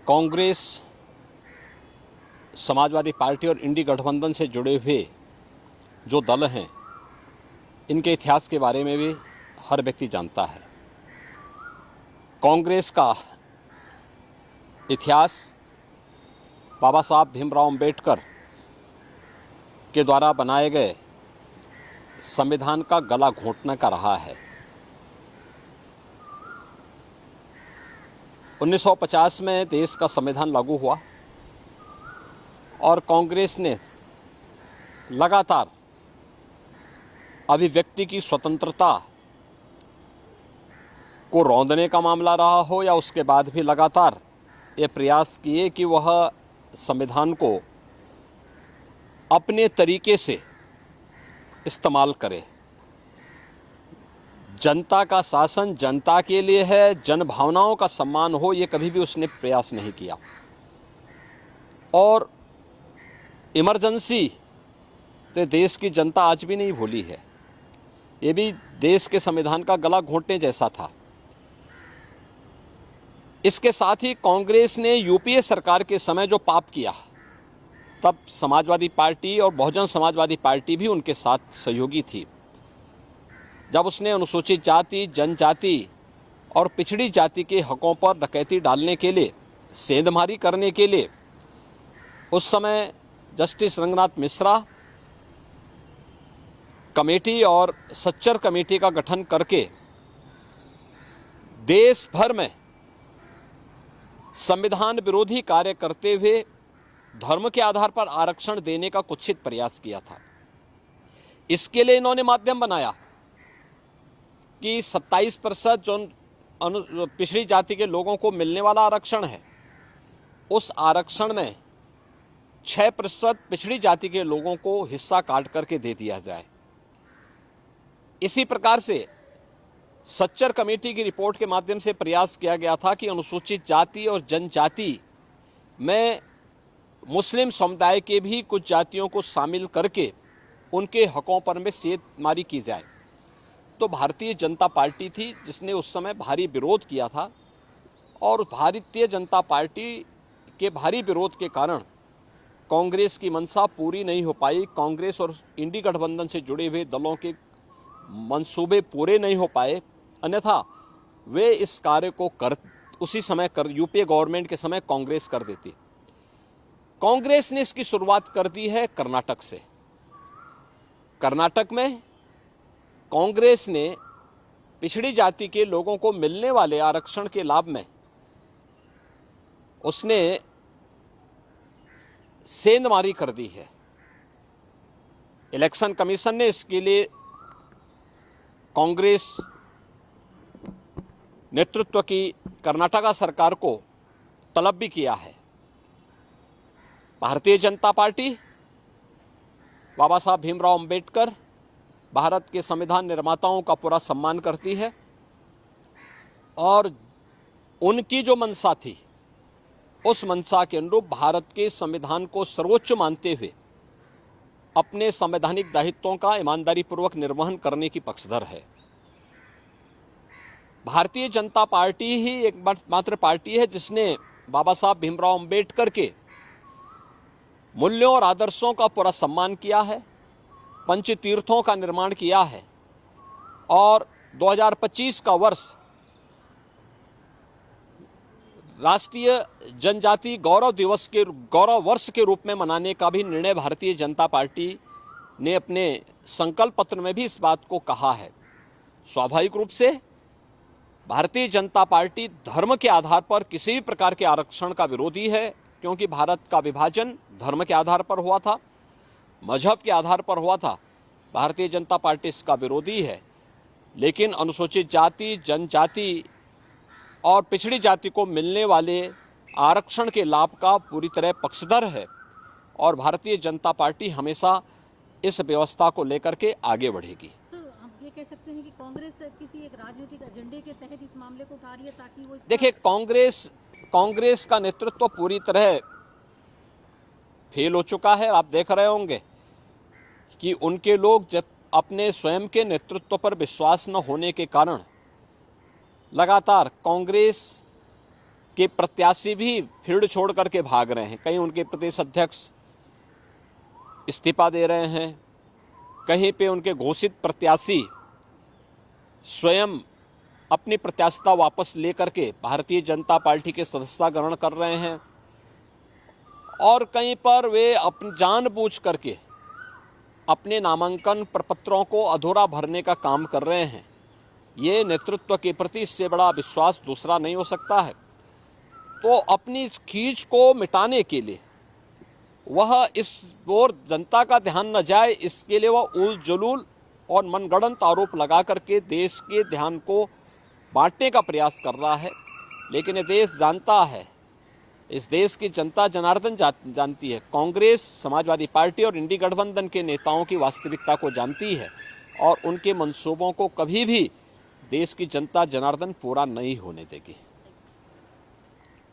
Congress, Samajwadi party और इंडी गठबंधन से जुड़े हुए जो दल हैं, इनके इतिहास के बारे में भी हर व्यक्ति जानता है। कांग्रेस का इतिहास बाबा साहब भीमराव अंबेडकर के द्वारा बनाए गए संविधान का गला घोंटने का रहा है। 1950 में देश का संविधान लागू हुआ और कांग्रेस ने लगातार अभिव्यक्ति की स्वतंत्रता को रौंदने का मामला रहा हो या उसके बाद भी लगातार ये प्रयास किए कि वह संविधान को अपने तरीके से इस्तेमाल करे। जनता का शासन जनता के लिए है, जन भावनाओं का सम्मान हो, ये कभी भी उसने प्रयास नहीं किया। और इमरजेंसी तो देश की जनता आज भी नहीं भूली है। ये भी देश के संविधान का गला घोंटने जैसा था। इसके साथ ही कांग्रेस ने यूपीए सरकार के समय जो पाप किया, तब समाजवादी पार्टी और बहुजन समाजवादी पार्टी भी उनके साथ सहयोगी थी। जब उसने अनुसूचित जाति, जनजाति और पिछड़ी जाति के हकों पर डकैती डालने के लिए, सेंधमारी करने के लिए उस समय जस्टिस रंगनाथ मिश्रा कमेटी और सच्चर कमेटी का गठन करके देश भर में संविधान विरोधी कार्य करते हुए धर्म के आधार पर आरक्षण देने का कुत्सित प्रयास किया था। इसके लिए इन्होंने माध्यम बनाया कि 27% जो पिछड़ी जाति के लोगों को मिलने वाला आरक्षण है, उस आरक्षण में 6% पिछड़ी जाति के लोगों को हिस्सा काट करके दे दिया जाए। इसी प्रकार से सच्चर कमेटी की रिपोर्ट के माध्यम से प्रयास किया गया था कि अनुसूचित जाति और जनजाति में मुस्लिम समुदाय के भी कुछ जातियों को शामिल करके उनके हकों पर में सेंधमारी की जाए। तो भारतीय जनता पार्टी थी जिसने उस समय भारी विरोध किया था और भारतीय जनता पार्टी के भारी विरोध के कारण कांग्रेस की मंशा पूरी नहीं हो पाई। कांग्रेस और इंडी गठबंधन से जुड़े हुए दलों के मंसूबे पूरे नहीं हो पाए, अन्यथा वे इस कार्य को उसी समय यूपीए गवर्नमेंट के समय कांग्रेस कर देती। कांग्रेस ने इसकी शुरुआत कर दी है कर्नाटक से। कर्नाटक में कांग्रेस ने पिछड़ी जाति के लोगों को मिलने वाले आरक्षण के लाभ में उसने सेंधमारी कर दी है। इलेक्शन कमीशन ने इसके लिए कांग्रेस नेतृत्व की कर्नाटका सरकार को तलब भी किया है। भारतीय जनता पार्टी बाबा साहब भीमराव अंबेडकर, भारत के संविधान निर्माताओं का पूरा सम्मान करती है और उनकी जो मंशा थी, उस मंशा के अनुरूप भारत के संविधान को सर्वोच्च मानते हुए अपने संवैधानिक दायित्वों का ईमानदारी पूर्वक निर्वहन करने की पक्षधर है। भारतीय जनता पार्टी ही एकमात्र पार्टी है जिसने बाबा साहब भीमराव अंबेडकर के मूल्यों और आदर्शों का पूरा सम्मान किया है, पंच तीर्थों का निर्माण किया है और 2025 का वर्ष राष्ट्रीय जनजाति गौरव वर्ष के रूप में मनाने का भी निर्णय भारतीय जनता पार्टी ने अपने संकल्प पत्र में भी इस बात को कहा है। स्वाभाविक रूप से भारतीय जनता पार्टी धर्म के आधार पर किसी भी प्रकार के आरक्षण का विरोधी है, क्योंकि भारत का विभाजन धर्म के आधार पर हुआ था, मजहब के आधार पर हुआ था। भारतीय जनता पार्टी इसका विरोधी है, लेकिन अनुसूचित जाति, जनजाति और पिछड़ी जाति को मिलने वाले आरक्षण के लाभ का पूरी तरह पक्षधर है और भारतीय जनता पार्टी हमेशा इस व्यवस्था को लेकर के आगे बढ़ेगी। हम ये कह सकते हैं कि कांग्रेस किसी एक राजनीतिक एजेंडे के तहत इस मामले को उठा रही है ताकि वो देखिए, कांग्रेस का नेतृत्व पूरी तरह फेल हो चुका है। आप देख रहे होंगे कि उनके लोग जब अपने स्वयं के नेतृत्व पर विश्वास न होने के कारण लगातार कांग्रेस के प्रत्याशी भी फील्ड छोड़ करके भाग रहे हैं। कहीं उनके प्रदेश अध्यक्ष इस्तीफा दे रहे हैं, कहीं पे उनके घोषित प्रत्याशी स्वयं अपनी प्रत्याशिता वापस लेकर के भारतीय जनता पार्टी के सदस्यता ग्रहण कर रहे हैं, और कहीं पर वे अपनी जानबूझ करके अपने नामांकन प्रपत्रों को अधूरा भरने का काम कर रहे हैं। ये नेतृत्व के प्रति इससे बड़ा विश्वास दूसरा नहीं हो सकता है। तो अपनी इस खींच को मिटाने के लिए वह इस ओर जनता का ध्यान न जाए, इसके लिए वह उल जलूल और मनगढ़ंत आरोप लगा करके देश के ध्यान को बांटने का प्रयास कर रहा है। लेकिन ये देश जानता है, इस देश की जनता जनार्दन जानती है, कांग्रेस, समाजवादी पार्टी और इंडी गठबंधन के नेताओं की वास्तविकता को जानती है, और उनके मंसूबों को कभी भी देश की जनता जनार्दन पूरा नहीं होने देगी।